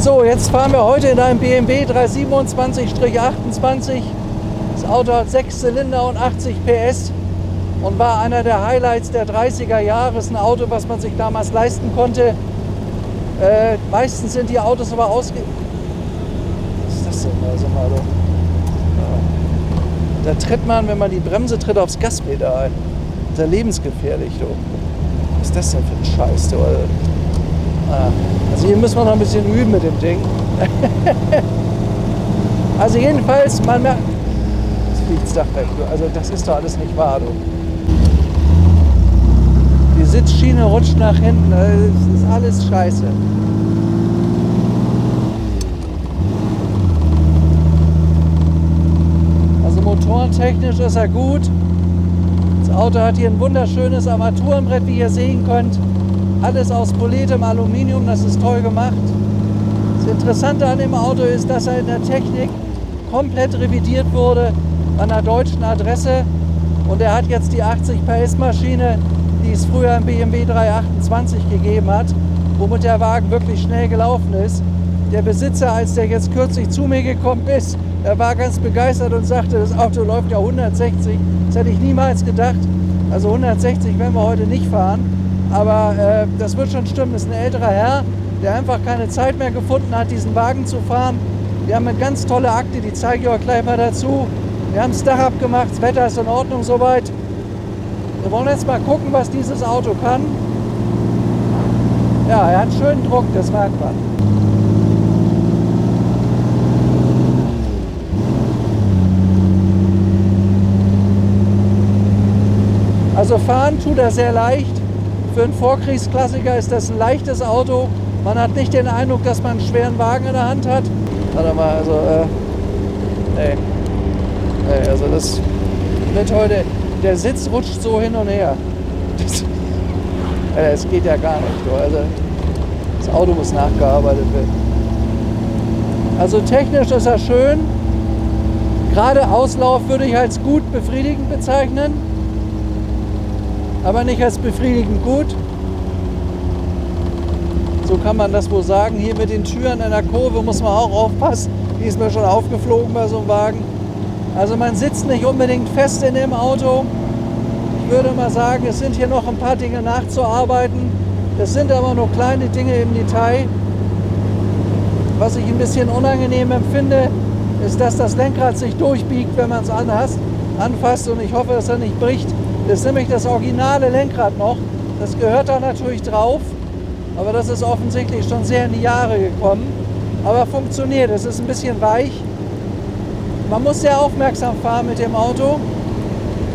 So, jetzt fahren wir heute in einem BMW 327/28. Das Auto hat 6 Zylinder und 80 PS und war einer der Highlights der 30er Jahre. Ist ein Auto, was man sich damals leisten konnte. Meistens sind die Autos aber Was ist das denn da? Sag mal, da tritt man, wenn man die Bremse tritt, aufs Gaspedal. Das ist ja lebensgefährlich, du. Was ist das denn für ein Scheiß, du? Also hier müssen wir noch ein bisschen üben mit dem Ding. Also jedenfalls, man merkt... Jetzt fliegt das Dach weg, du. Also das ist doch alles nicht wahr, du. Die Sitzschiene rutscht nach hinten. Das ist alles scheiße. Also motorentechnisch ist er gut. Das Auto hat hier ein wunderschönes Armaturenbrett, wie ihr sehen könnt. Alles aus poliertem Aluminium, das ist toll gemacht. Das Interessante an dem Auto ist, dass er in der Technik komplett revidiert wurde an einer deutschen Adresse. Und er hat jetzt die 80 PS Maschine, die es früher im BMW 328 gegeben hat, womit der Wagen wirklich schnell gelaufen ist. Der Besitzer, als der jetzt kürzlich zu mir gekommen ist, er war ganz begeistert und sagte, das Auto läuft ja 160. Das hätte ich niemals gedacht. Also 160 werden wir heute nicht fahren. Aber das wird schon stimmen. Das ist ein älterer Herr, der einfach keine Zeit mehr gefunden hat, diesen Wagen zu fahren. Wir haben eine ganz tolle Akte, die zeige ich euch gleich mal dazu. Wir haben das Dach abgemacht, das Wetter ist in Ordnung soweit. Wir wollen jetzt mal gucken, was dieses Auto kann. Ja, er hat schönen Druck, das merkt man. Also fahren tut er sehr leicht. Für einen Vorkriegsklassiker ist das ein leichtes Auto. Man hat nicht den Eindruck, dass man einen schweren Wagen in der Hand hat. Warte mal, also, nee, also das wird heute, der Sitz rutscht so hin und her. Das geht ja gar nicht. Also, das Auto muss nachgearbeitet werden. Also technisch ist er schön. Gerade Auslauf würde ich als gut befriedigend bezeichnen. Aber nicht als befriedigend gut. So kann man das wohl sagen. Hier mit den Türen in der Kurve muss man auch aufpassen. Die ist mir schon aufgeflogen bei so einem Wagen. Also man sitzt nicht unbedingt fest in dem Auto. Ich würde mal sagen, es sind hier noch ein paar Dinge nachzuarbeiten. Es sind aber nur kleine Dinge im Detail. Was ich ein bisschen unangenehm empfinde, ist, dass das Lenkrad sich durchbiegt, wenn man es anfasst. Und ich hoffe, dass er nicht bricht. Das ist nämlich das originale Lenkrad noch. Das gehört da natürlich drauf. Aber das ist offensichtlich schon sehr in die Jahre gekommen. Aber funktioniert. Es ist ein bisschen weich. Man muss sehr aufmerksam fahren mit dem Auto.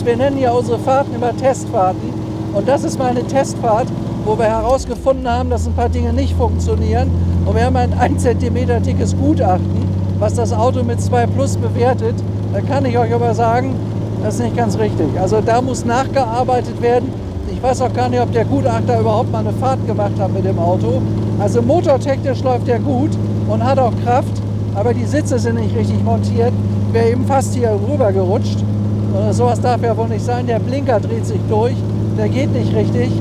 Wir nennen ja unsere Fahrten immer Testfahrten. Und das ist mal eine Testfahrt, wo wir herausgefunden haben, dass ein paar Dinge nicht funktionieren. Und wir haben ein 1 cm dickes Gutachten, was das Auto mit 2 Plus bewertet. Da kann ich euch aber sagen, das ist nicht ganz richtig. Also da muss nachgearbeitet werden. Ich weiß auch gar nicht, ob der Gutachter überhaupt mal eine Fahrt gemacht hat mit dem Auto. Also motortechnisch läuft der gut und hat auch Kraft, aber die Sitze sind nicht richtig montiert. Wäre eben fast hier rüber gerutscht. Und sowas darf ja wohl nicht sein. Der Blinker dreht sich durch, der geht nicht richtig.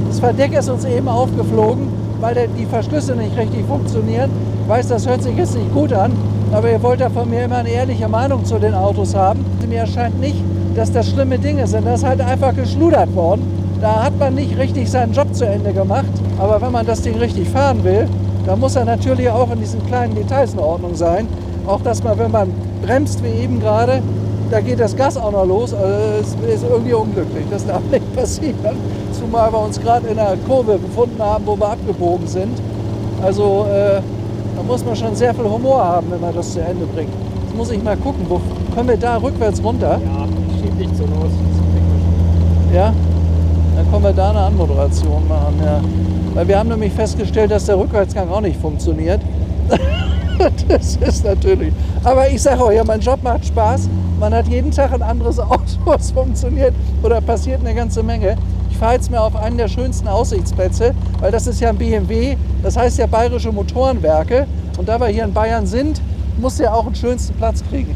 Das Verdeck ist uns eben aufgeflogen, weil die Verschlüsse nicht richtig funktionieren. Ich weiß, das hört sich jetzt nicht gut an, aber ihr wollt ja von mir immer eine ehrliche Meinung zu den Autos haben. Mir erscheint nicht, dass das schlimme Dinge sind. Das ist halt einfach geschludert worden. Da hat man nicht richtig seinen Job zu Ende gemacht. Aber wenn man das Ding richtig fahren will, dann muss er natürlich auch in diesen kleinen Details in Ordnung sein. Auch dass man, wenn man bremst wie eben gerade, da geht das Gas auch noch los. Also es ist irgendwie unglücklich. Das darf nicht passieren. Zumal wir uns gerade in einer Kurve befunden haben, wo wir abgebogen sind. Also da muss man schon sehr viel Humor haben, wenn man das zu Ende bringt. Jetzt muss ich mal gucken, wo können wir da rückwärts runter? Ja, ich schieb dich so los. Ja? Dann können wir da eine Anmoderation machen, ja. Weil wir haben nämlich festgestellt, dass der Rückwärtsgang auch nicht funktioniert. Das ist natürlich... Aber ich sage euch, ja, mein Job macht Spaß. Man hat jeden Tag ein anderes Auto, was funktioniert. Oder passiert eine ganze Menge. Ich fahre jetzt mal auf einen der schönsten Aussichtsplätze, weil das ist ja ein BMW, das heißt ja Bayerische Motorenwerke. Und da wir hier in Bayern sind, muss der auch den schönsten Platz kriegen.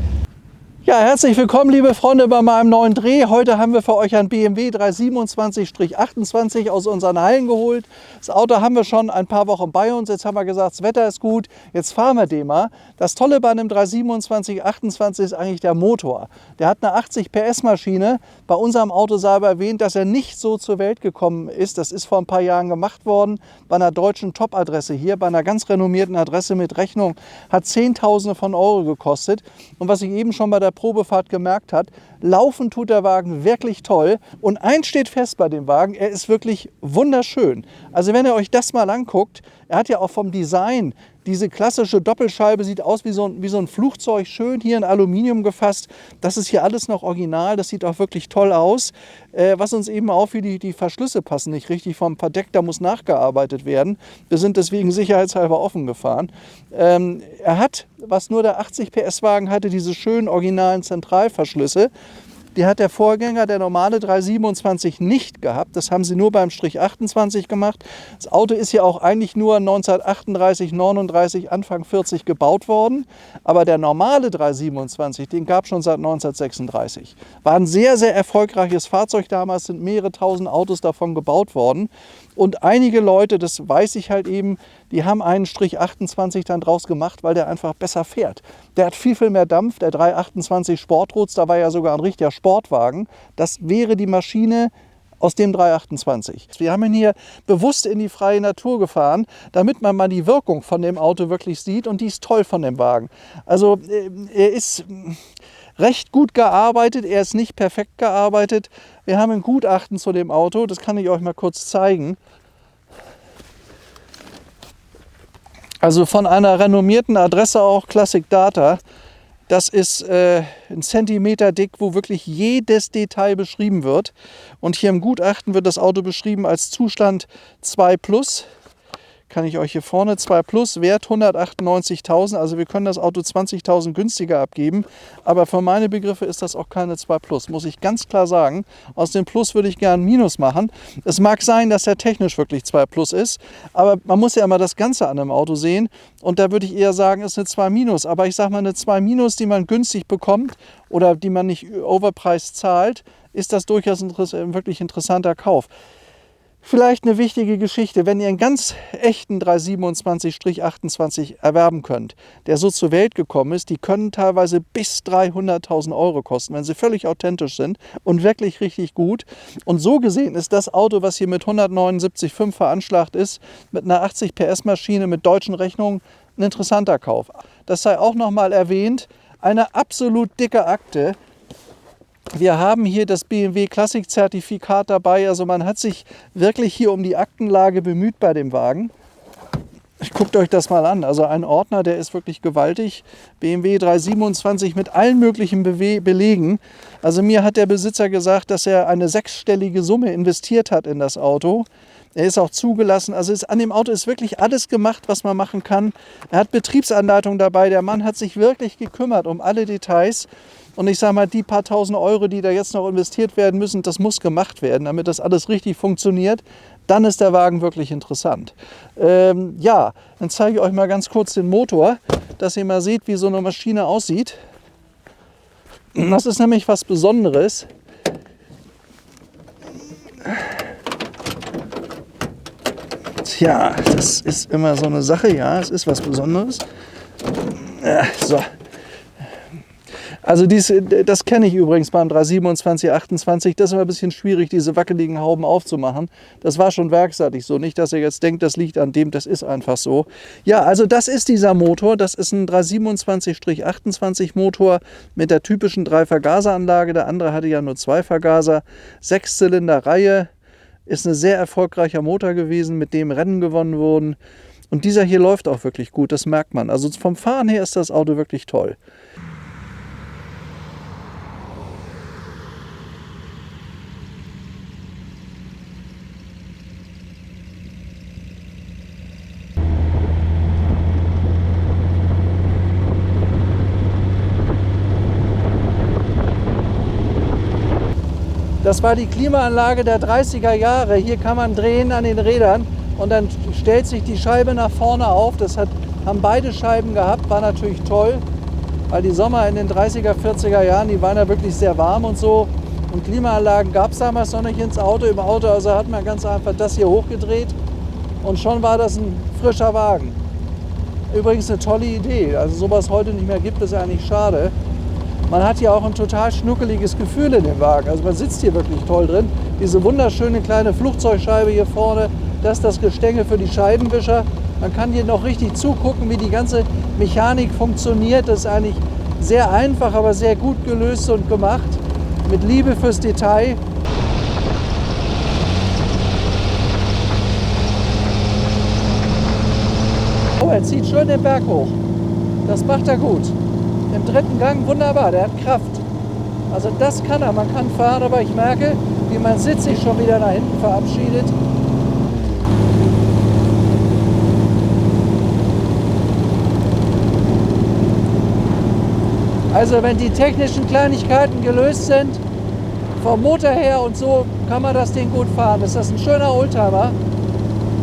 Ja, herzlich willkommen, liebe Freunde, bei meinem neuen Dreh. Heute haben wir für euch ein BMW 327/28 aus unseren Hallen geholt. Das Auto haben wir schon ein paar Wochen bei uns. Jetzt haben wir gesagt, das Wetter ist gut, jetzt fahren wir den mal. Das Tolle bei einem 327/28 ist eigentlich der Motor. Der hat eine 80 PS Maschine. Bei unserem Auto sei aber erwähnt, dass er nicht so zur Welt gekommen ist. Das ist vor ein paar Jahren gemacht worden, bei einer deutschen Top-Adresse hier, bei einer ganz renommierten Adresse mit Rechnung. Hat Zehntausende von Euro gekostet. Und was ich eben schon bei der Probefahrt gemerkt hat, laufen tut der Wagen wirklich toll. Und eins steht fest bei dem Wagen, er ist wirklich wunderschön. Also wenn ihr euch das mal anguckt, er hat ja auch vom Design diese klassische Doppelscheibe, sieht aus wie so ein Flugzeug, schön hier in Aluminium gefasst. Das ist hier alles noch original, das sieht auch wirklich toll aus. Was uns eben auffiel, die Verschlüsse passen nicht richtig vom Verdeck, da muss nachgearbeitet werden. Wir sind deswegen sicherheitshalber offen gefahren. Er hat, was nur der 80 PS Wagen hatte, diese schönen originalen Zentralverschlüsse. Die hat der Vorgänger, der normale 327, nicht gehabt. Das haben sie nur beim Strich 28 gemacht. Das Auto ist ja auch eigentlich nur 1938, 39, Anfang 40 gebaut worden. Aber der normale 327, den gab es schon seit 1936. War ein sehr, sehr erfolgreiches Fahrzeug damals, sind mehrere tausend Autos davon gebaut worden. Und einige Leute, das weiß ich halt eben, die haben einen Strich 28 dann draus gemacht, weil der einfach besser fährt. Der hat viel, viel mehr Dampf. Der 328 Sportroadster war ja sogar ein richtiger Sportwagen. Das wäre die Maschine aus dem 328. Wir haben ihn hier bewusst in die freie Natur gefahren, damit man mal die Wirkung von dem Auto wirklich sieht. Und die ist toll von dem Wagen. Also er ist recht gut gearbeitet, er ist nicht perfekt gearbeitet. Wir haben ein Gutachten zu dem Auto, das kann ich euch mal kurz zeigen. Also von einer renommierten Adresse auch, Classic Data. Das ist ein Zentimeter dick, wo wirklich jedes Detail beschrieben wird. Und hier im Gutachten wird das Auto beschrieben als Zustand 2+. Kann ich euch hier vorne 2+, Wert 198.000, also wir können das Auto 20.000 günstiger abgeben, aber für meine Begriffe ist das auch keine 2+, muss ich ganz klar sagen. Aus dem Plus würde ich gerne ein Minus machen. Es mag sein, dass der technisch wirklich 2+ ist, aber man muss ja immer das Ganze an einem Auto sehen und da würde ich eher sagen, ist eine 2-, aber ich sage mal eine 2-, die man günstig bekommt oder die man nicht overpriced zahlt, ist das durchaus ein wirklich interessanter Kauf. Vielleicht eine wichtige Geschichte, wenn ihr einen ganz echten 327/28 erwerben könnt, der so zur Welt gekommen ist, die können teilweise bis 300.000 Euro kosten, wenn sie völlig authentisch sind und wirklich richtig gut. Und so gesehen ist das Auto, was hier mit 179,5 veranschlagt ist, mit einer 80 PS Maschine mit deutschen Rechnungen, ein interessanter Kauf. Das sei auch nochmal erwähnt, eine absolut dicke Akte. Wir haben hier das BMW Classic Zertifikat dabei, also man hat sich wirklich hier um die Aktenlage bemüht bei dem Wagen. Guckt euch das mal an, also ein Ordner, der ist wirklich gewaltig. BMW 327 mit allen möglichen Belegen. Also mir hat der Besitzer gesagt, dass er eine 6-stellige Summe investiert hat in das Auto. Er ist auch zugelassen, also an dem Auto ist wirklich alles gemacht, was man machen kann. Er hat Betriebsanleitung dabei, der Mann hat sich wirklich gekümmert um alle Details. Und ich sage mal, die paar tausend Euro, die da jetzt noch investiert werden müssen, das muss gemacht werden, damit das alles richtig funktioniert. Dann ist der Wagen wirklich interessant. Ja, dann zeige ich euch mal ganz kurz den Motor, dass ihr mal seht, wie so eine Maschine aussieht. Das ist nämlich was Besonderes. Tja, das ist immer so eine Sache, ja, es ist was Besonderes. So. Also das kenne ich übrigens beim 327/28, das ist immer ein bisschen schwierig, diese wackeligen Hauben aufzumachen. Das war schon werkseitig so, nicht, dass ihr jetzt denkt, das liegt an dem, das ist einfach so. Ja, also das ist dieser Motor, das ist ein 327/28 Motor mit der typischen 3-Vergaseranlage, der andere hatte ja nur 2 Vergaser, 6-Zylinder-Reihe, ist ein sehr erfolgreicher Motor gewesen, mit dem Rennen gewonnen wurden. Und dieser hier läuft auch wirklich gut, das merkt man. Also vom Fahren her ist das Auto wirklich toll. Das war die Klimaanlage der 30er Jahre. Hier kann man drehen an den Rädern und dann stellt sich die Scheibe nach vorne auf. Das haben beide Scheiben gehabt, war natürlich toll. Weil die Sommer in den 30er, 40er Jahren, die waren ja wirklich sehr warm und so. Und Klimaanlagen gab es damals noch nicht ins Auto. Im Auto also hat man ganz einfach das hier hochgedreht und schon war das ein frischer Wagen. Übrigens eine tolle Idee. Also sowas heute nicht mehr gibt, ist eigentlich schade. Man hat hier auch ein total schnuckeliges Gefühl in dem Wagen. Also man sitzt hier wirklich toll drin. Diese wunderschöne kleine Flugzeugscheibe hier vorne, das ist das Gestänge für die Scheibenwischer. Man kann hier noch richtig zugucken, wie die ganze Mechanik funktioniert. Das ist eigentlich sehr einfach, aber sehr gut gelöst und gemacht. Mit Liebe fürs Detail. Oh, er zieht schön den Berg hoch. Das macht er gut. Im dritten Gang wunderbar, der hat Kraft. Also das kann er, man kann fahren, aber ich merke, wie mein Sitz sich schon wieder nach hinten verabschiedet. Also wenn die technischen Kleinigkeiten gelöst sind, vom Motor her und so, kann man das Ding gut fahren. Das ist ein schöner Oldtimer,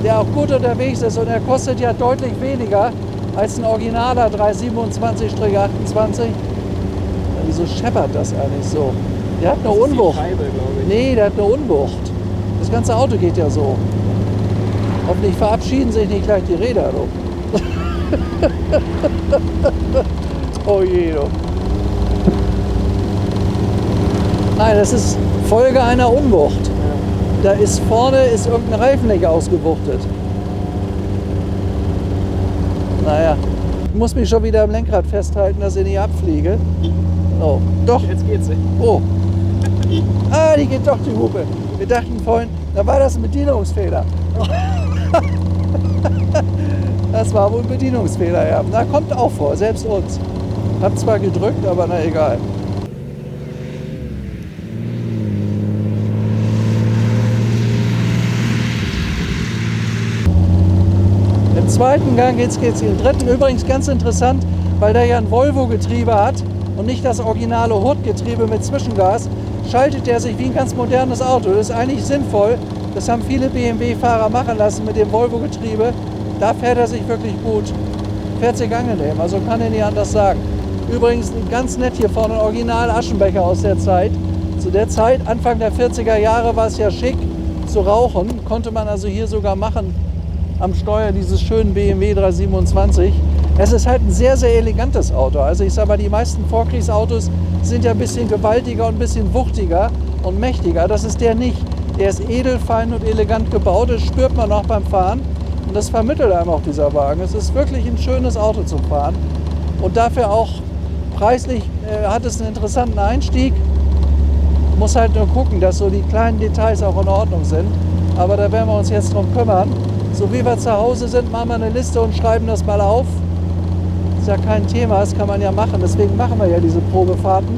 der auch gut unterwegs ist und er kostet ja deutlich weniger als ein originaler 327-28. Wieso scheppert das eigentlich so? Der hat eine Unwucht. Nee, der hat eine Unwucht. Das ganze Auto geht ja so. Hoffentlich verabschieden sich nicht gleich die Räder. Oh je. Nein, das ist Folge einer Unwucht. Da ist vorne irgendein Reifen nicht ausgewuchtet. Naja, ich muss mich schon wieder am Lenkrad festhalten, dass ich nicht abfliege. Oh, doch. Jetzt geht's. Oh. Ah, die geht doch, die Hupe. Wir dachten vorhin, da war das ein Bedienungsfehler. Das war wohl ein Bedienungsfehler, ja. Na, kommt auch vor, selbst uns. Hab zwar gedrückt, aber na egal. Im zweiten Gang geht's im dritten. Übrigens ganz interessant, weil der ja ein Volvo-Getriebe hat und nicht das originale Hurtgetriebe mit Zwischengas, schaltet er sich wie ein ganz modernes Auto. Das ist eigentlich sinnvoll. Das haben viele BMW-Fahrer machen lassen mit dem Volvo-Getriebe. Da fährt er sich wirklich gut. Fährt sich angenehm, also kann er nicht anders sagen. Übrigens ganz nett hier vorne, ein Original Aschenbecher aus der Zeit. Zu der Zeit, Anfang der 40er Jahre, war es ja schick zu rauchen. Konnte man also hier sogar machen am Steuer dieses schönen BMW 327. Es ist halt ein sehr, sehr elegantes Auto. Also ich sage mal, die meisten Vorkriegsautos sind ja ein bisschen gewaltiger und ein bisschen wuchtiger und mächtiger. Das ist der nicht. Der ist edel, fein und elegant gebaut. Das spürt man auch beim Fahren. Und das vermittelt einem auch dieser Wagen. Es ist wirklich ein schönes Auto zum Fahren. Und dafür auch preislich hat es einen interessanten Einstieg. Muss halt nur gucken, dass so die kleinen Details auch in Ordnung sind. Aber da werden wir uns jetzt drum kümmern. So wie wir zu Hause sind, machen wir eine Liste und schreiben das mal auf. Ist ja kein Thema, das kann man ja machen. Deswegen machen wir ja diese Probefahrten.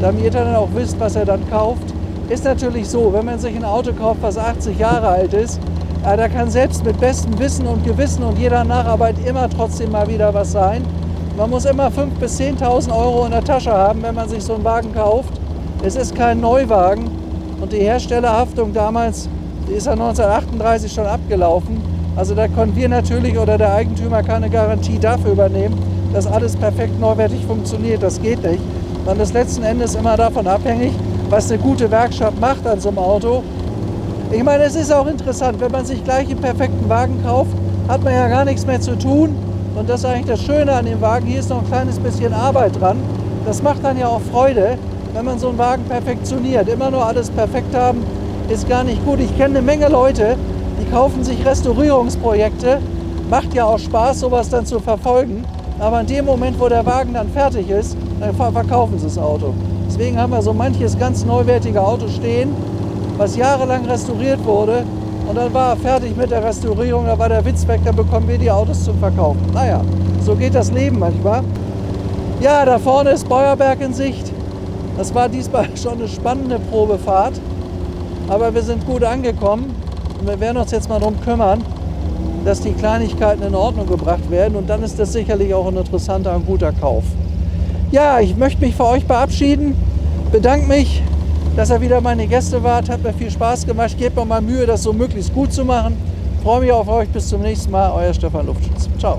Damit ihr dann auch wisst, was ihr dann kauft. Ist natürlich so, wenn man sich ein Auto kauft, was 80 Jahre alt ist, da kann selbst mit bestem Wissen und Gewissen und jeder Nacharbeit immer trotzdem mal wieder was sein. Man muss immer 5.000 bis 10.000 Euro in der Tasche haben, wenn man sich so einen Wagen kauft. Es ist kein Neuwagen und die Herstellerhaftung damals, die ist ja 1938 schon abgelaufen. Also da können wir natürlich oder der Eigentümer keine Garantie dafür übernehmen, dass alles perfekt neuwertig funktioniert. Das geht nicht. Man ist letzten Endes immer davon abhängig, was eine gute Werkstatt macht an so einem Auto. Ich meine, es ist auch interessant, wenn man sich gleich einen perfekten Wagen kauft, hat man ja gar nichts mehr zu tun. Und das ist eigentlich das Schöne an dem Wagen. Hier ist noch ein kleines bisschen Arbeit dran. Das macht dann ja auch Freude, wenn man so einen Wagen perfektioniert. Immer nur alles perfekt haben, ist gar nicht gut. Ich kenne eine Menge Leute, die kaufen sich Restaurierungsprojekte. Macht ja auch Spaß, sowas dann zu verfolgen. Aber in dem Moment, wo der Wagen dann fertig ist, dann verkaufen sie das Auto. Deswegen haben wir so manches ganz neuwertige Auto stehen, was jahrelang restauriert wurde. Und dann war er fertig mit der Restaurierung, da war der Witz weg, dann bekommen wir die Autos zum Verkaufen. Naja, so geht das Leben manchmal. Ja, da vorne ist Beuerberg in Sicht. Das war diesmal schon eine spannende Probefahrt. Aber wir sind gut angekommen und wir werden uns jetzt mal darum kümmern, dass die Kleinigkeiten in Ordnung gebracht werden. Und dann ist das sicherlich auch ein interessanter und guter Kauf. Ja, ich möchte mich für euch verabschieden. Bedanke mich, dass ihr wieder meine Gäste wart. Hat mir viel Spaß gemacht. Gebt mir mal Mühe, das so möglichst gut zu machen. Ich freue mich auf euch. Bis zum nächsten Mal. Euer Stefan Luftschutz. Ciao.